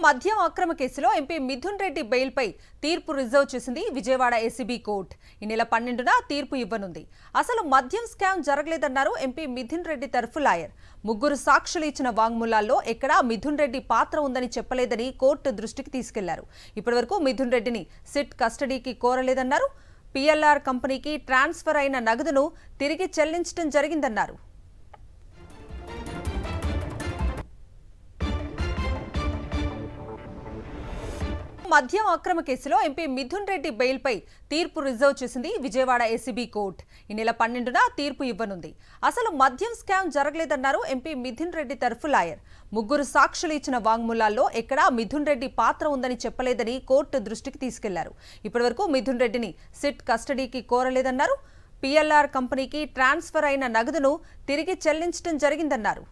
మద్యం అక్రమ కేసులో ఎంపీ మిథున్ రెడ్డి బెయిల్పై తీర్పు రిజర్వ్ చేసింది విజయవాడ ఏసీబీ కోర్టు. ఈ నెల 12న తీర్పు ఇవ్వనుంది. అసలు మద్యం స్కామ్ జరగలేదన్నారు ఎంపీ మిథున్ రెడ్డి తరఫు లాయర్. ముగ్గురు సాక్షులు ఇచ్చిన వాంగ్మూలాల్లో ఎక్కడా మిథున్ రెడ్డి పాత్ర ఉందని చెప్పలేదని కోర్టు దృష్టికి తీసుకెళ్లారు. ఇప్పటివరకు మిథున్ రెడ్డిని సిట్ కస్టడీకి కోరలేదన్నారు. పీఎల్ఆర్ కంపెనీకి ట్రాన్స్ఫర్ అయిన నగదును తిరిగి చెల్లించడం జరిగిందన్నారు. మద్యం అక్రమ కేసులో ఎంపీ మిథున్ రెడ్డి బెయిల్పై తీర్పు రిజర్వ్ చేసింది విజయవాడ ఏసీబీ కోర్టు. ఈ నెల 12న తీర్పు ఇవ్వనుంది. అసలు మద్యం స్కామ్ జరగలేదన్నారు ఎంపీ మిథున్ రెడ్డి తరఫు లాయర్. ముగ్గురు సాక్షులు ఇచ్చిన వాంగ్మూలాల్లో ఎక్కడా మిథున్ రెడ్డి పాత్ర ఉందని చెప్పలేదని కోర్టు దృష్టికి తీసుకెళ్లారు. ఇప్పటివరకు మిథున్ రెడ్డిని సిట్ కస్టడీకి కోరలేదన్నారు. పీఎల్ఆర్ కంపెనీకి ట్రాన్స్ఫర్ అయిన నగదును తిరిగి చెల్లించడం జరిగిందన్నారు.